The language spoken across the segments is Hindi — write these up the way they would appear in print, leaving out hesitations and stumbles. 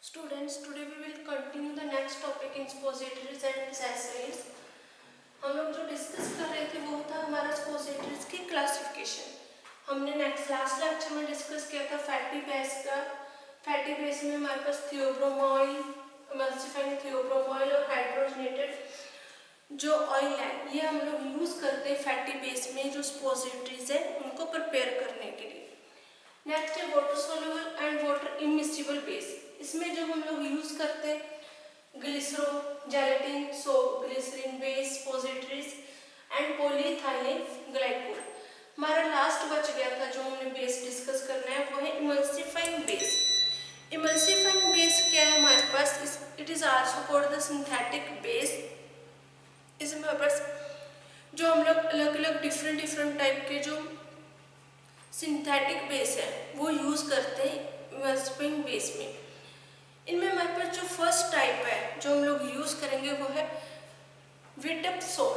Students, today we will continue the next topic in suppositories and accessories. हम लोग जो डिस्कस कर रहे थे वो था हमारा suppositories की क्लासिफिकेशन. हमने लास्ट लेक्चर में डिस्कस किया था फैटी बेस का. फैटी बेस में हमारे पास थियोब्रोमाइल, एमल्सिफाइंग थियोब्रोमाइल और हाइड्रोजनेटेड जो ऑयल है ये हम लोग यूज करते हैं फैटी बेस में जो suppositories है उनको प्रिपेयर करने के लिए. नेक्स्ट है water soluble and water immiscible base. इसमें जो हम लोग यूज करते हैं glycerogelatin, soap, glycerin base, suppositories and polyethylene glycol. हमारा लास्ट बच गया था जो हमने बेस डिस्कस करना है वो है इमल्सिफाइंग बेस. इमल्सिफाइंग बेस क्या है हमारे पास? It is also called the synthetic base. इसमें हमारे पास जो हम लोग अलग अलग डिफरेंट टाइप के जो सिंथेटिक बेस है वो यूज करते हैं इमल्सिफाइंग बेस में. इनमें हमारे पास जो फर्स्ट टाइप है जो हम लोग यूज करेंगे वो है विटपसोल.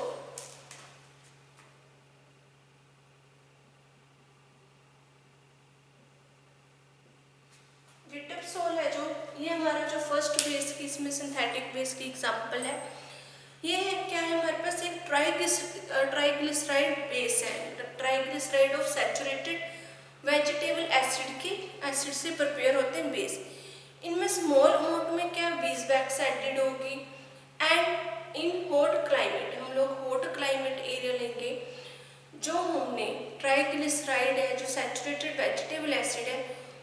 विटपसोल है जो ये हमारा जो फर्स्ट बेस की इसमें सिंथेटिक बेस की एग्जांपल है. ये है क्या है हमारे पास एक ट्राइग्लिसराइड बेस है. Triglyceride of saturated vegetable acid से प्रिपेयर होते हैं बेस. इनमें स्मॉल अमाउंट में क्या बीसवैक्स एडेड होगी. एंड इन हॉट क्लाइमेट, हम लोग हॉट क्लाइमेट एरिया लेंगे, जो हमने ट्राइग्लिसराइड है जो सैचुरेटेड वेजिटेबल एसिड है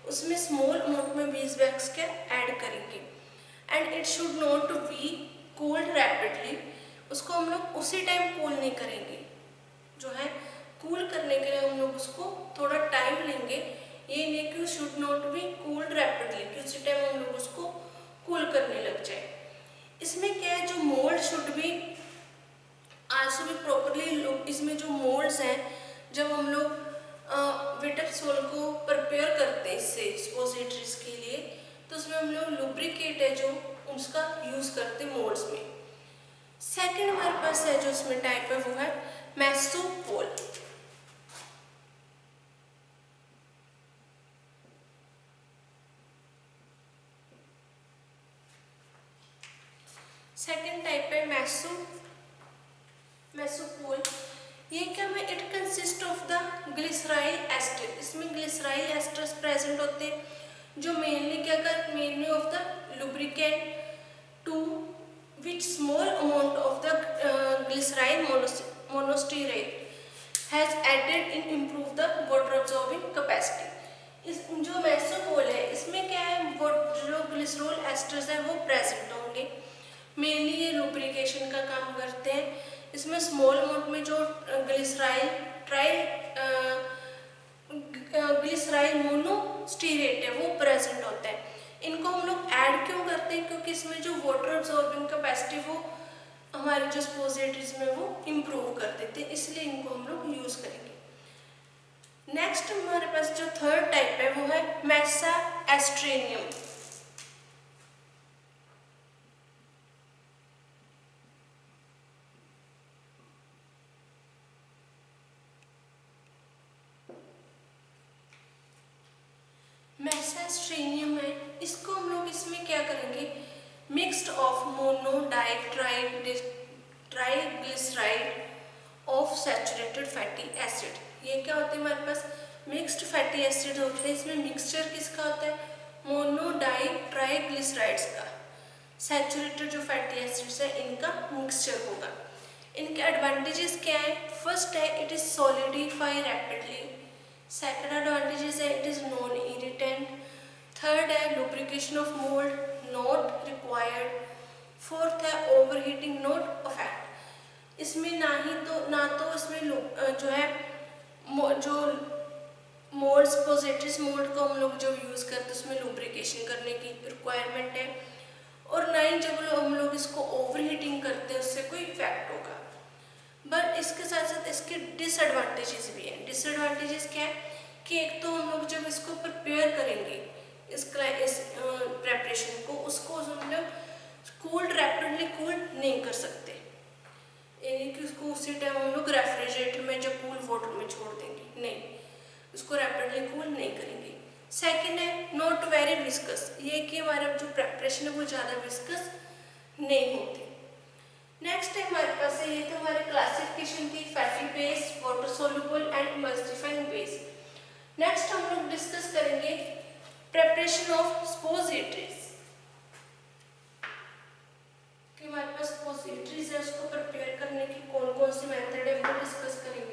उसमें स्मॉल अमाउंट में बीसवैक्स क्या ऐड करेंगे. And it should not be cooled rapidly. उसको हम लोग उसी टाइम कूल नहीं करेंगे. जो है कूल करने के लिए हम लोग उसको थोड़ा टाइम लेंगे. ये नहीं कि should not be cooled rapidly कि उसी टाइम हम लोग उसको कूल करने लग जाए. इसमें क्या है जो mould should be also be properly. इसमें जो मोल्ड्स हैं जब हम लोग विटपसोल को प्रिपेयर करते हैं इससे suppositories के लिए तो उसमें हम लोग लुब्रिकेट है जो उसका यूज करते हैं मोल्ड्स में. सेकेंड हमारे पास है जो इसमें टाइप है वो है मेसोपोल. सेकेंड टाइप है मेसोपोल. ये क्या है? It consist of the glyceryl ester. इसमें ग्लिसराइल एस्टर्स प्रेजेंट होते हैं जो मेनली क्या कर mainly of the lubricant to which small amount of the glyceryl monostearate has added in improve the water absorbing capacity. इस जो मेसोपोल है इसमें क्या है वो जो ग्लिसरॉल एस्टर्स है वो प्रेजेंट होंगे. मेनली ये लुब्रिकेशन का काम करते हैं. इसमें स्मॉल अमाउंट में जो ग्लिसराइल मोनोस्टीरेट है वो प्रेजेंट होता है. इनको हम लोग ऐड क्यों करते हैं? क्योंकि इसमें जो वाटर अब्सॉर्बिंग कैपेसिटी वो हमारे जो suppositories में वो इम्प्रूव कर देते हैं, इसलिए इनको हम लोग यूज करेंगे. नेक्स्ट हमारे पास जो थर्ड टाइप है वो है मेसा एस्ट्रेनियम. मेसास्ट्रेनियम है. इसको हम लोग इसमें क्या करेंगे mixed of mono triglyceride of saturated fatty acid. ये क्या होते हैं हमारे पास मिक्स्ड फैटी एसिड होते हैं. इसमें मिक्सचर किसका होता है? मोनो ट्राइग्लिसराइड्स का. सैचुरेटेड जो फैटी एसिड्स है इनका मिक्सचर होगा. इनके एडवांटेजेस क्या है? फर्स्ट है it is solidify rapidly. Second advantages है it is non irritant. Third है lubrication of mould not required. Fourth है ओवर हीटिंग नॉट अफेक्ट. इसमें ना तो इसमें जो है जो मोल्ड्स suppositories मोल्ड को हम लोग जब यूज करते हैं उसमें लुब्रिकेशन करने की रिक्वायरमेंट है और ना ही जब हम लोग इसको ओवर हीटिंग करते हैं उससे कोई इफेक्ट होगा. बट इसके साथ साथ इसके डिसएडवांटेजेस भी हैं. डिसएडवांटेजेस क्या है कि एक तो हम लोग जब इसको प्रिपेयर करेंगे इस प्रेपरेशन को उसको हम लोग रैपिडली कूल्ड नहीं कर सकते. यानी कि उसको उसी टाइम हम लोग रेफ्रिजरेटर में जब कूल वाटर में छोड़ देंगे, नहीं, उसको रैपिडली कूल नहीं करेंगे. सेकेंड है नॉट वेरी विस्कस, ये कि हमारा जो प्रेपरेशन है वो ज़्यादा विस्कस नहीं होती। नेक्स्ट है हमारे पास है, ये तो हमारे क्लासिफिकेशन थी fatty base, water soluble and emulsifying base. Next हम लोग डिस्कस करेंगे प्रेपरेशन ऑफ स्पोजिटरीज, कि हमारे पास स्पोजिटरीज है उसको प्रिपेयर करने की कौन कौन सी मेथड है वो डिस्कस करेंगे।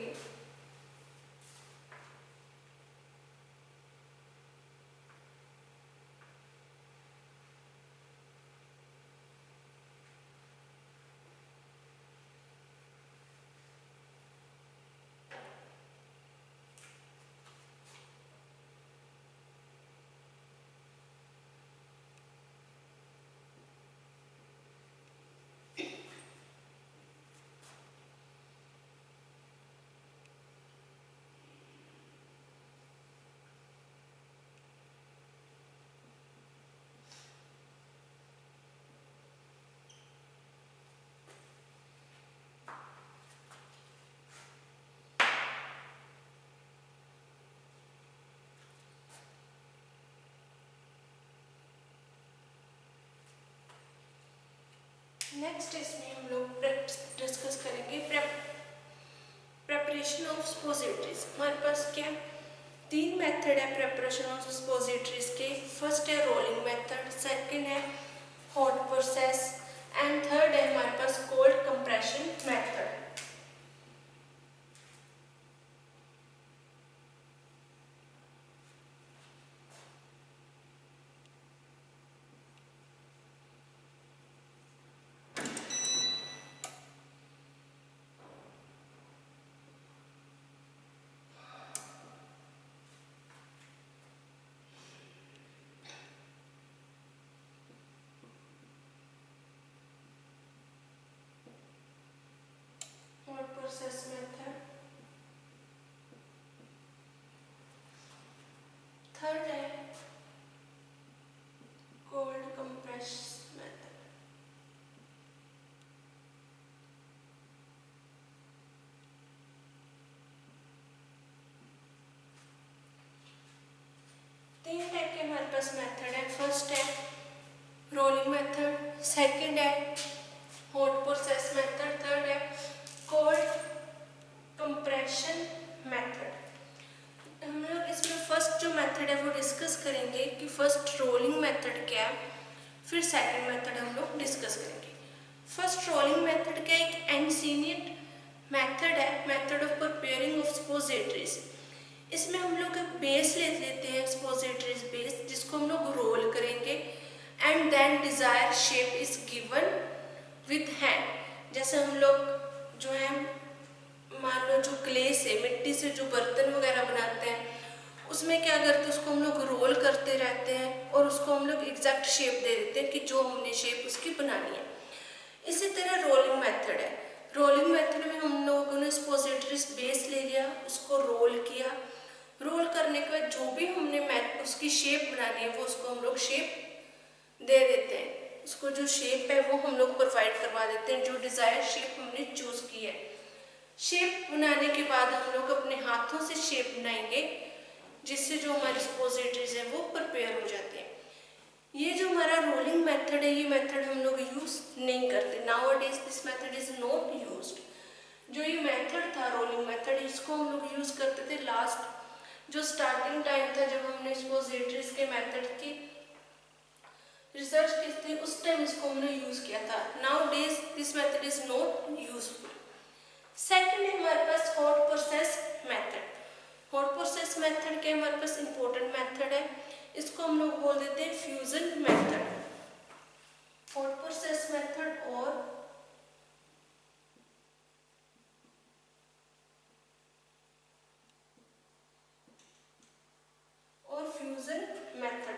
नेक्स्ट इसमें हम लोग डिस्कस करेंगे प्रेपरेशन ऑफ स्पोजिटरीज। हमारे पास क्या तीन मेथड है प्रेपरेशन ऑफ स्पोजिटरीज के। फर्स्ट है रोलिंग मेथड, सेकंड है हॉट प्रोसेस एंड थर्ड है हमारे पास cold compression method. Hot process method, third है कोल्ड कंप्रेस मेथड। तीन टाइप के हमारे पास मेथड है। फर्स्ट है रोलिंग मेथड, सेकंड है हॉट प्रोसेस मेथड, थर्ड है कोल्ड कंप्रेशन मेथड। हम लोग इसमें फर्स्ट जो मेथड है वो डिस्कस करेंगे कि फर्स्ट रोलिंग मेथड क्या है, फिर सेकंड मेथड हम लोग डिस्कस करेंगे। फर्स्ट रोलिंग मेथड क्या एक एंसीनियट मेथड है, मेथड ऑफ प्रिपेयरिंग ऑफ स्पोजिटरीज। इसमें हम लोग एक बेस ले लेते हैं स्पोजिटरीज बेस, जिसको हम लोग रोल करेंगे and then desire shape is given with hand. जैसे हम लोग जो है मान लो जो क्ले से मिट्टी से जो बर्तन वगैरह बनाते हैं उसमें क्या करते हैं उसको हम लोग रोल करते रहते हैं और उसको हम लोग एग्जैक्ट शेप दे देते हैं कि जो हमने शेप उसकी बनानी है। इसी तरह रोलिंग मेथड है। रोलिंग मेथड में हम लोगों ने स्पोजिटरीज बेस ले लिया, उसको रोल किया, रोल करने के बाद जो भी हमने उसकी शेप बनानी है वो उसको हम लोग शेप दे देते हैं। उसको जो शेप है वो हम लोग प्रोवाइड करवा देते हैं, जो डिजायर शेप हमने चूज की है। शेप बनाने के बाद हम लोग अपने हाथों से शेप बनाएंगे, जिससे जो हमारी स्पोजिटरीज है वो प्रिपेयर हो जाते हैं। ये जो हमारा रोलिंग मेथड है, ये मेथड हम लोग यूज नहीं करते। Nowadays this method is not used. जो ये मेथड था रोलिंग मेथड, इसको हम लोग यूज करते थे लास्ट जो स्टार्टिंग टाइम था जब हमने स्पोजिटरीज के मेथड की रिसर्च की थी, उस टाइम इसको हमने यूज किया था। Nowadays this method is not useful. Second है हमारे पास hot process method. Hot process method के हमारे पास इंपॉर्टेंट मेथड है, इसको हम लोग बोल देते हैं fusion method. Hot process method और फ्यूजन मेथड।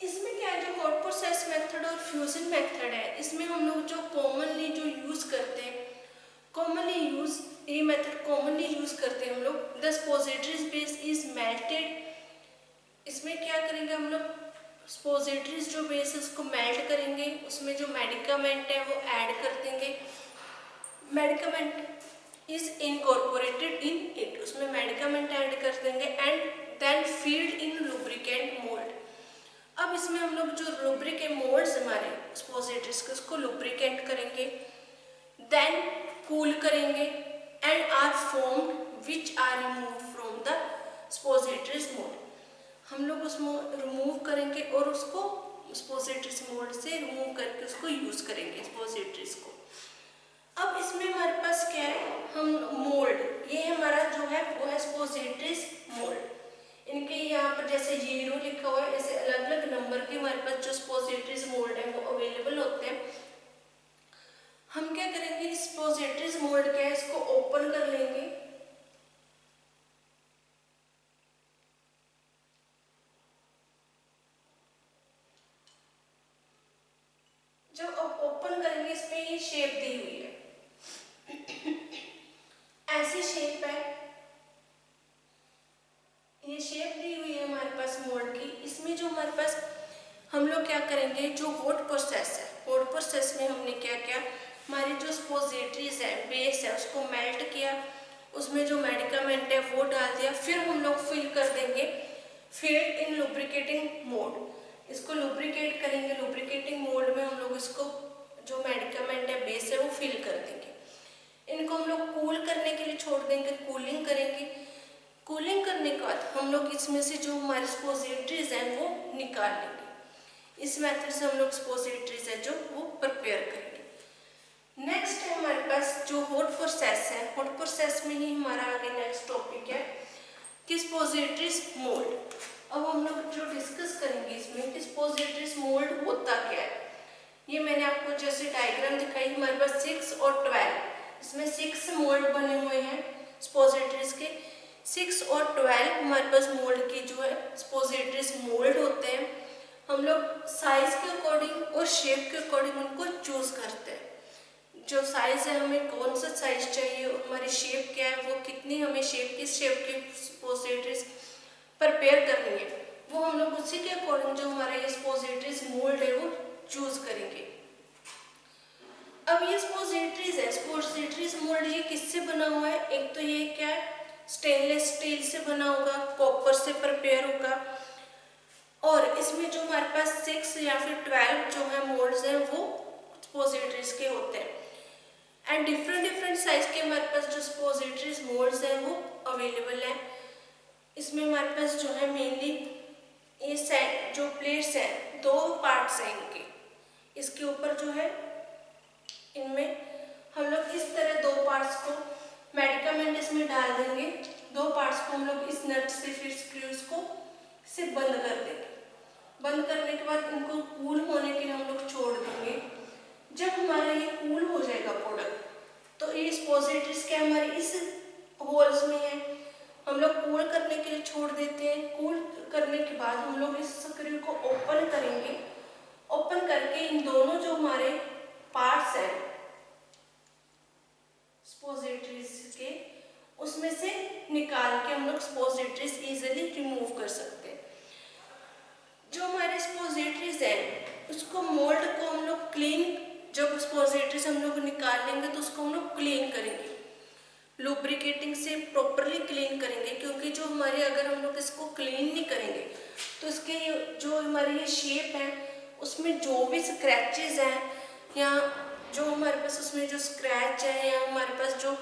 इसमें क्या है जो हॉट प्रोसेस मेथड और फ्यूजन मेथड है, इसमें हम लोग जो कॉमनली जो यूज करते हैं ये मेथड कॉमनली यूज करते हैं हम लोग। The suppositories base is melted. इसमें क्या करेंगे हम लोग स्पोजिटरीज जो बेस है उसको मेल्ट करेंगे, उसमें जो मेडिकामेंट है वो ऐड कर देंगे। Medicament is incorporated in it, उसमें मेडिकामेंट ऐड कर देंगे and then feed in lubricant mould. अब इसमें हम लोग जो लुब्रिकेंट मोल्ड्स हमारे स्पोजिटरीज के उसको लुब्रिकेंट करेंगे, देन कूल करेंगे and are formed which are remove from the suppositories mould. हम लोग उसमें रिमूव करेंगे और उसको स्पोजिटरीज मोल्ड से रिमूव करके उसको यूज करेंगे स्पोजिटरीज को। अब इसमें हमारे पास क्या है, हम मोल्ड, ये हमारा जो है वो है स्पोजिटरीज मोल्ड। इनके यहाँ पर जैसे 0 लिखा हुआ है, ऐसे अलग अलग नंबर के हमारे पास जो स्पोजिटरीज मोल्ड है वो अवेलेबल होते हैं। हम क्या करेंगे, स्पोजिटरीज मोल्ड क्या है, इसको ओपन कर लेंगे। जब आप ओपन करेंगे इसमें ये शेप दी हुई है, ऐसी शेप है, ये शेप दी हुई है हमारे पास मोल्ड की। इसमें जो हमारे पास हम लोग क्या करेंगे, जो हॉट प्रोसेस है, हॉट प्रोसेस में हमने क्या किया, हमारी जो स्पोजिटरीज है, बेस है, उसको मेल्ट किया, उसमें जो मेडिकामेंट है वो डाल दिया, फिर हम लोग फिल कर देंगे, फिल्ड इन लुब्रिकेटिंग मोड। इसको लुब्रिकेट करेंगे, लुब्रिकेटिंग मोड में हम लोग इसको जो मेडिकामेंट है, बेस है, वो फिल कर देंगे। इनको हम लोग कूल करने के लिए छोड़ देंगे, कूलिंग करेंगे। कूलिंग करने के बाद हम लोग इसमें से जो हमारी स्पोजिटरीज हैं वो निकाल लेंगे। इस मेथड से हम लोग स्पोजिटरीज है जो वो प्रिपेयर करेंगे। नेक्स्ट है हमारे पास जो हॉट प्रोसेस है, हॉट प्रोसेस में ही हमारा आगे नेक्स्ट टॉपिक है कि स्पोजिटरीज मोल्ड। अब हम लोग जो डिस्कस करेंगे इसमें कि स्पोजिटरीज मोल्ड होता क्या है। ये मैंने आपको जैसे डायग्राम दिखाई, हमारे पास 6 और 12, इसमें 6 मोल्ड बने हुए हैं स्पोजिटरीज के। 6 और 12 हमारे पास मोल्ड की जो है स्पोजिटरीज मोल्ड होते हैं। हम लोग साइज के अकॉर्डिंग और शेप के अकॉर्डिंग उनको चूज करते हैं। जो साइज है, हमें कौन सा साइज चाहिए, हमारी शेप क्या है, वो कितनी हमें शेप, किस शेप की स्पोजिटरीज प्रिपेयर करनी है, वो हम लोग उसी के अकॉर्डिंग जो हमारा ये स्पोजिटरीज मोल्ड है वो चूज करेंगे। अब ये स्पोजिटरीज है, स्पोजिटरीज मोल्ड ये किससे बना हुआ है, एक तो ये क्या है, स्टेनलेस स्टील से बना होगा, कॉपर से प्रिपेयर होगा, और इसमें जो हमारे पास 6 या फिर 12 जो है मोल्ड्स हैं वो स्पोजिटरीज के होते हैं। एंड डिफरेंट साइज के हमारे पास जो स्पोजिटरीज मोल्ड्स हैं वो अवेलेबल है। इसमें हमारे पास जो है मेनली ये सेट जो प्लेट्स हैं, 2 पार्ट्स हैं इनके, इसके ऊपर जो है इनमें हम लोग इस तरह 2 पार्ट्स को मेडिकामेंट इसमें डाल देंगे। 2 पार्ट्स को हम लोग इस नट से फिर स्क्रूज को से बंद कर देंगे। बंद करने के बाद इनको कूल होने के लिए हम लोग छोड़ देंगे। जब हमारा ये कूल हो जाएगा प्रोडक्ट, तो ये स्पोजिटरीज क्या हमारी इस होल्स में है, हम लोग कूल करने के लिए छोड़ देते हैं। कूल करने के बाद हम लोग इस स्क्रू को ओपन करेंगे। ओपन करके इन दोनों जो हमारे पार्ट्स हैं स्पोजिटरीज के, उसमें से निकाल के हम लोग स्पोजिटरीज इजीली रिमूव कर सकते हैं। जो हमारे स्पोजिटरीज हैं उसको मोल्ड को हम लोग क्लीन, जब स्पोजिटरीज हम लोग निकाल लेंगे तो उसको हम लोग क्लीन करेंगे, लुब्रिकेटिंग से प्रॉपरली क्लीन करेंगे। क्योंकि जो हमारे अगर हम लोग इसको क्लीन नहीं करेंगे तो इसके जो हमारी ये शेप है उसमें जो भी स्क्रैचेस हैं या जो हमारे पास उसमें जो स्क्रैच है या हमारे पास जो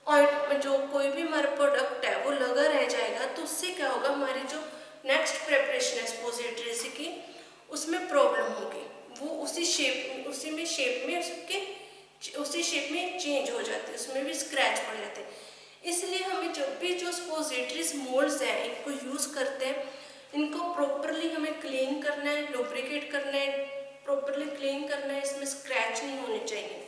ऑयल जो कोई भी हमारा प्रोडक्ट है वो लगा रह जाएगा, तो उससे क्या होगा, हमारी जो नेक्स्ट प्रिपरेशन है स्पोजिटरीज की उसमें प्रॉब्लम होगी। वो उसी शेप में चेंज हो जाते हैं, उसमें भी स्क्रैच पड़ जाते हैं। इसलिए हमें जब भी जो स्पोजिटरीज मोल्ड्स हैं इनको यूज़ करते हैं, इनको प्रॉपरली हमें क्लीन करना है, लुब्रिकेट करना है, प्रॉपरली क्लीन करना है, इसमें स्क्रैच नहीं होने चाहिए,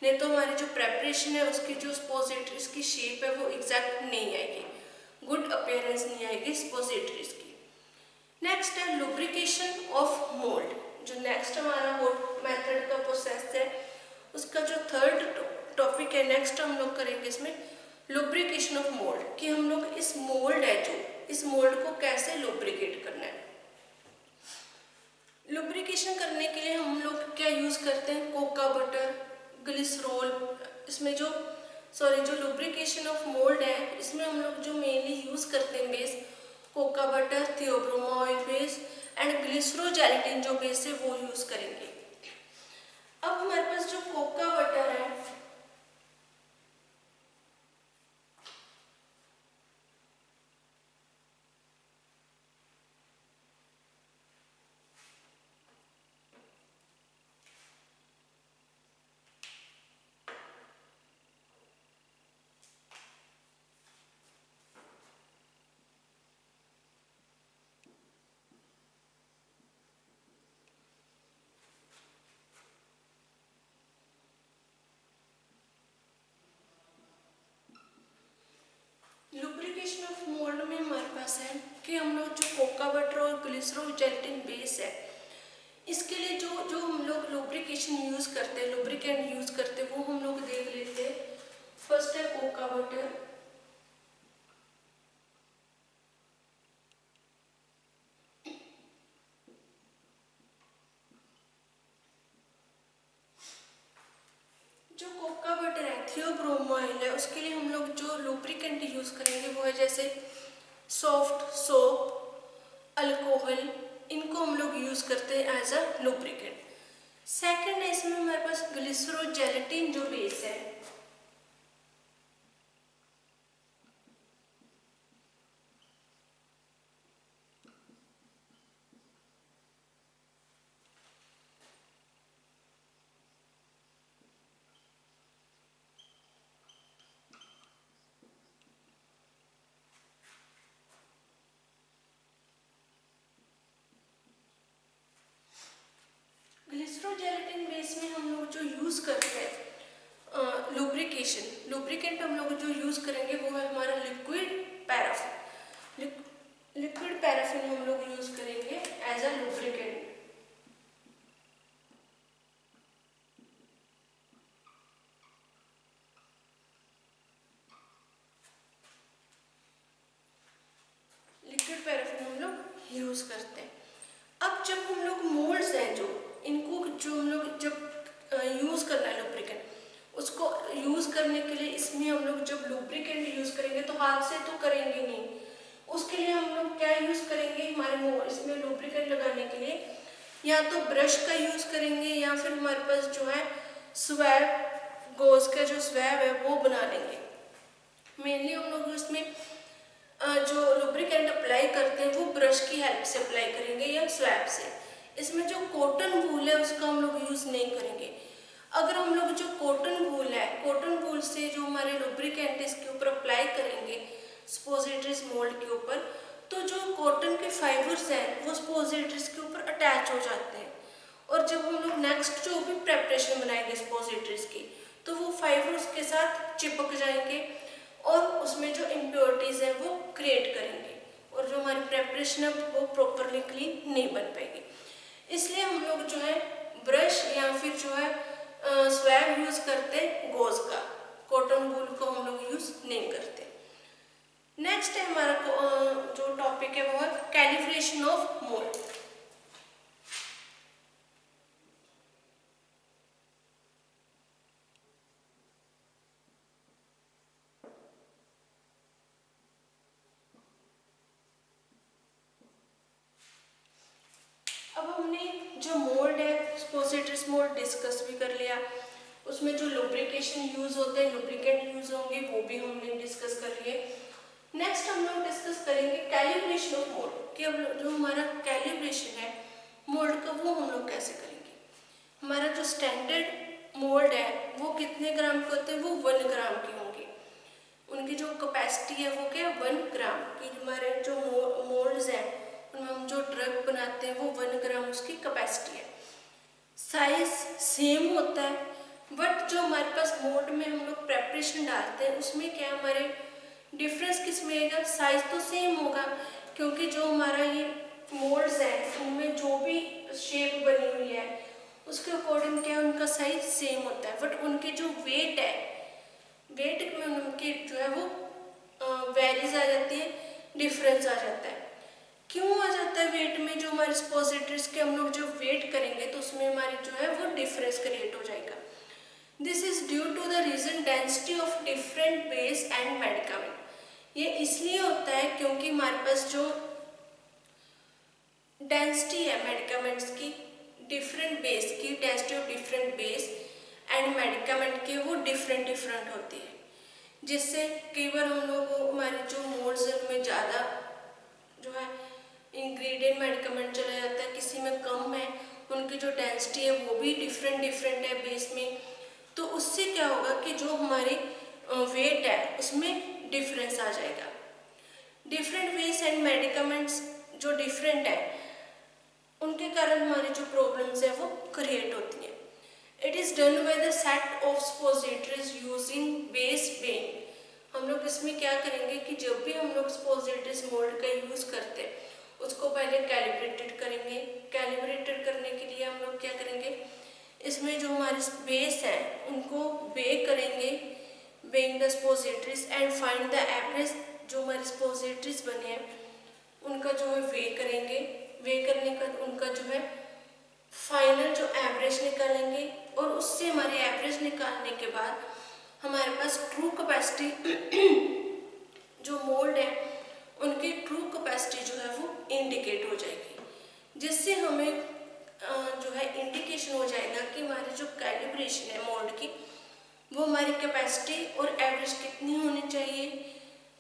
नहीं तो हमारी जो प्रेपरेशन है उसकी जो स्पोजिटरीज की शेप है वो एग्जैक्ट नहीं आएगी, गुड अपीयरेंस नहीं आएगी स्पोजिटरीज की। नेक्स्ट है लुब्रिकेशन ऑफ मोल्ड। जो नेक्स्ट हमारा मेथड का प्रोसेस है उसका जो थर्ड टॉपिक है नेक्स्ट हम लोग करेंगे इसमें लुब्रिकेशन ऑफ मोल्ड, कि हम लोग इस मोल्ड है जो इस मोल्ड को कैसे लुब्रिकेट करना है। लुब्रिकेशन करने के लिए हम लोग क्या यूज करते हैं, कोका बटर, ग्लिसरॉल। इसमें जो लुब्रिकेशन ऑफ मोल्ड है इसमें हम लोग जो मेनली यूज करते हैं base, cocoa butter, theobroma oil base and glycerogelatin जो बेस है वो यूज करेंगे। अब हमारे पास जो कोका बटर है, लुब्रिकेशन ऑफ मोल्ड में हमारे पास है कि हम लोग जो कोका बटर और ग्लिसरोजेलेटिन बेस है, इसके लिए जो जो हम लोग लुब्रिकेशन यूज करते हैं, लुब्रिकेंट यूज करते हैं, वो हम लोग देख लेते हैं। फर्स्ट है कोका बटर, जो कोका बटर है, थियोब्रोमा ऑयल है, उसके लिए हम लोग जो लुब्रिकेंट यूज करेंगे वो है जैसे सॉफ्ट सोप, अल्कोहल, इनको हम लोग यूज करते हैं एज अ लुब्रिकेंट। सेकंड है इसमें हमारे पास ग्लिसरोजेलेटिन जो बेस है, ग्लिसरोजेलेटिन बेस में हम लोग जो यूज करते हैं लुब्रिकेशन, लुब्रिकेंट हम लोग जो यूज करेंगे वो है हमारा लिक्विड पैराफिन। लिक्विड पैराफिन हम लोग यूज करेंगे as a lubricant. Liquid paraffin हम लोग यूज करते हैं। अब जब हम लोग मोल्ड्स हैं जो, इनको जो हम लोग जब यूज करना है लुब्रिकेंट, उसको यूज करने के लिए इसमें हम लोग जब लुब्रिकेंट यूज करेंगे तो हाथ से तो करेंगे नहीं, उसके लिए हम लोग क्या यूज करेंगे, हमारे इसमें लुब्रिकेंट लगाने के लिए या तो ब्रश का यूज करेंगे या फिर हमारे पास जो है स्वैब, गोज का जो स्वैब है वो बना लेंगे। मेनली हम लोग इसमें जो लुब्रिकेंट अप्लाई करते हैं वो ब्रश की हेल्प से अप्लाई करेंगे या स्वैब से। इसमें जो कॉटन वूल है उसका हम लोग यूज नहीं करेंगे। अगर हम लोग जो कॉटन वूल है, कॉटन वूल से जो हमारे लुब्रिकेंट इसके ऊपर अप्लाई करेंगे स्पोजिटरीज मोल्ड के ऊपर, तो जो कॉटन के फाइबर्स हैं वो स्पोजिटरीज के ऊपर अटैच हो जाते हैं, और जब हम लोग नेक्स्ट जो भी प्रेपरेशन बनाएंगे स्पोजिटरीज की, तो वो फाइबर उसके साथ चिपक जाएंगे और उसमें जो इम्प्योरिटीज है वो क्रिएट करेंगे, और जो हमारी प्रेपरेशन है वो प्रॉपरली क्लीन नहीं बन पाएगी। इसलिए हम लोग जो है ब्रश या फिर जो है स्वैब यूज करते हैं गोज का, कॉटन वूल को हम लोग यूज नहीं करते। नेक्स्ट है हमारा जो टॉपिक है वो है कैलिब्रेशन ऑफ मोल्ड। अब हमने जो मोल्ड है स्पोजिटरीज मोल्ड डिस्कस भी कर लिया, उसमें जो लुब्रिकेशन यूज होते हैं, लुब्रिकेंट यूज होंगे वो भी हमने डिस्कस कर लिए। नेक्स्ट हम लोग डिस्कस करेंगे कैलिब्रेशन ऑफ मोल्ड, कि अब जो हमारा कैलिब्रेशन है मोल्ड का वो हम लोग कैसे करेंगे। हमारा जो स्टैंडर्ड मोल्ड है वो कितने ग्राम के होते हैं, वो 1 ग्राम के होंगे। उनकी जो कैपेसिटी है वो क्या है, 1 ग्राम की। हमारे जो मोल्ड्स हैं उनमें हम जो ड्रग बनाते हैं वो 1 ग्राम उसकी कैपेसिटी है। साइज सेम होता है, बट जो हमारे पास मोल्ड में हम लोग प्रेपरेशन डालते हैं उसमें क्या हमारे डिफरेंस किस में आएगा, साइज तो सेम होगा, क्योंकि जो हमारा ये मोल्ड्स हैं उनमें जो भी शेप बनी हुई है उसके अकॉर्डिंग क्या उनका साइज सेम होता है, बट उनके जो वेट है, वेट में उनके जो है वो वेरीज आ जाती है, डिफरेंस आ जाता है। क्यों आ जाता है वेट में, जो हमारे स्पोजिटरीज के हम लोग जो वेट करेंगे तो उसमें हमारी जो है वो डिफरेंस क्रिएट हो जाएगा। This is due to the reason density of different base and medicament. ये इसलिए होता है क्योंकि हमारे पास जो डेंसिटी है मेडिकामेंट्स की, डिफरेंट बेस की density of different base and medicament के वो डिफरेंट होती है, जिससे कई बार हम लोग को हमारे जो मोड्स है उनमें ज़्यादा जो है इंग्रेडिएंट मेडिकामेंट चला जाता है, किसी में कम है, उनकी जो डेंसिटी है वो भी डिफरेंट है बेस में। तो उससे क्या होगा कि जो हमारी वेट है उसमें डिफरेंस आ जाएगा। डिफरेंट बेस एंड मेडिकामेंट्स जो डिफरेंट है उनके कारण हमारी जो प्रॉब्लम्स है वो क्रिएट होती हैं। It is done by the set of suppositories using base weighing. हम लोग इसमें क्या करेंगे कि जब भी हम लोग सपोजिटरीज मोल्ड का यूज़ करते हैं उसको पहले कैलिब्रेटेड करेंगे। कैलिब्रेटेड करने के लिए हम लोग क्या करेंगे, इसमें जो हमारे बेस है उनको वे करेंगे, weighing the suppositories and find the average. जो हमारे सपोजिटरीज बने हैं उनका जो है वे करेंगे, वे करने का उनका जो है फाइनल जो एवरेज निकालेंगे, और उससे हमारे एवरेज निकालने के बाद हमारे पास ट्रू कैपेसिटी जो मोल्ड है उनकी ट्रू कैपेसिटी जो है वो इंडिकेट हो जाएगी, जिससे हमें जो है इंडिकेशन हो जाएगा कि हमारी जो कैलिब्रेशन है मोल्ड की वो हमारी कैपेसिटी और एवरेज कितनी होनी चाहिए,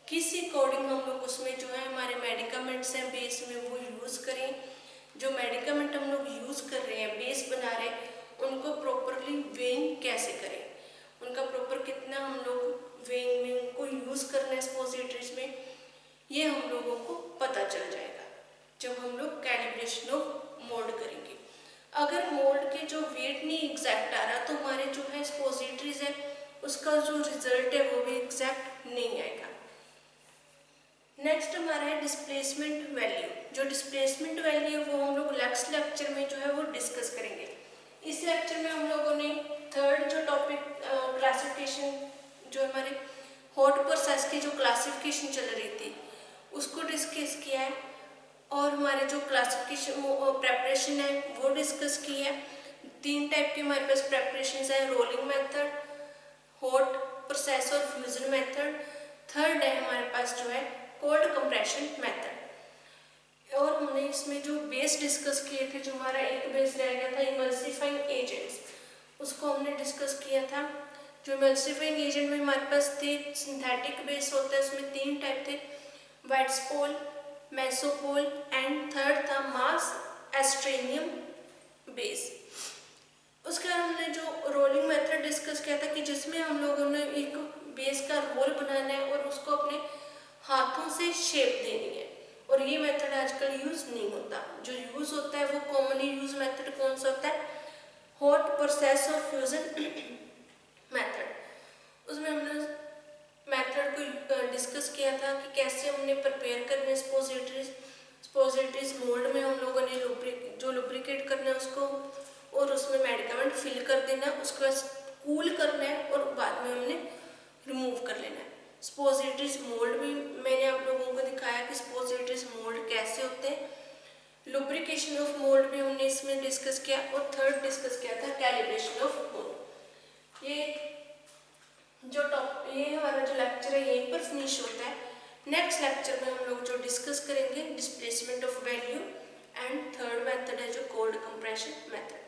किस अकॉर्डिंग हम लोग उसमें जो है हमारे मेडिकामेंट्स हैं बेस में वो यूज़ करें। जो मेडिकामेंट हम लोग यूज़ कर रहे हैं बेस बना रहे हैं उनको प्रॉपरली वेइंग कैसे करें, उनका प्रॉपर कितना हम लोग वेइंग में उनको यूज़ करना है सपोजिटरीज में, ये हम लोगों को पता चल जाएगा जब हम लोग कैलिब्रेशन ऑफ मोल्ड करेंगे। अगर मोल्ड के जो वेट नहीं एग्जैक्ट आ रहा तो हमारे जो है सपोजिटरीज है उसका जो रिजल्ट है वो भी एग्जैक्ट नहीं आएगा। नेक्स्ट हमारा है डिस्प्लेसमेंट वैल्यू। जो डिस्प्लेसमेंट वैल्यू है वो हम लोग नेक्स्ट लेक्चर में जो है वो डिस्कस करेंगे। इस लेक्चर में हम लोगों ने थर्ड जो टॉपिक क्लासिफिकेशन, जो हमारे हॉट प्रोसेस की जो क्लासिफिकेशन चल रही थी उसको डिस्कस किया है, और हमारे जो क्लासिफिकेशन प्रेपरेशन है वो डिस्कस की है। 3 टाइप के हमारे पास प्रेपरेशन है, रोलिंग मेथड, हॉट प्रोसेस और फ्यूजन मेथड। थर्ड है हमारे पास जो है कोल्ड कंप्रेशन मेथड। और हमने इसमें जो बेस डिस्कस किए थे, जो हमारा एक बेस रह गया था इमल्सिफाइंग एजेंट्स, उसको हमने डिस्कस किया था। जो इमल्सिफाइंग एजेंट में हमारे पास थे सिंथेटिक बेस होता है, उसमें 3 टाइप थे, वाइट्सपोल, मेसोपोल एंड थर्ड था मास एस्ट्रेनियम बेस। उसके बाद हमने जो रोलिंग मेथड डिस्कस किया था कि जिसमें हम लोगों ने एक बेस का रोल बनाना है और उसको अपने हाथों से शेप देनी है, और ये मेथड आजकल यूज़ नहीं होता। जो यूज़ होता है वो कॉमनली यूज मेथड कौन सा होता है, हॉट प्रोसेस और फ्यूजन मेथड। उसमें हमने मेथड को डिस्कस किया था कि कैसे हमने प्रिपेयर करना है सपोजिटरीज मोल्ड में हम लोगों ने जो लुब्रिकेट करना है उसको, और उसमें मेडिकामेंट फिल कर देना, उसके बाद कूल करना है और बाद में हमने रिमूव कर लेना है। सपोजिटरीज मोल्ड भी मैंने आप लोगों को दिखाया कि सपोजिटरीज मोल्ड कैसे होते हैं। लुब्रिकेशन ऑफ मोल्ड भी हमने इसमें डिस्कस किया, और थर्ड डिस्कस किया था कैलिब्रेशन ऑफ मोल्ड। ये हमारा जो लेक्चर है यहीं पर फिनिश होता है। नेक्स्ट लेक्चर में हम लोग जो डिस्कस करेंगे displacement of value, and third method है जो कोल्ड कंप्रेशन मेथड।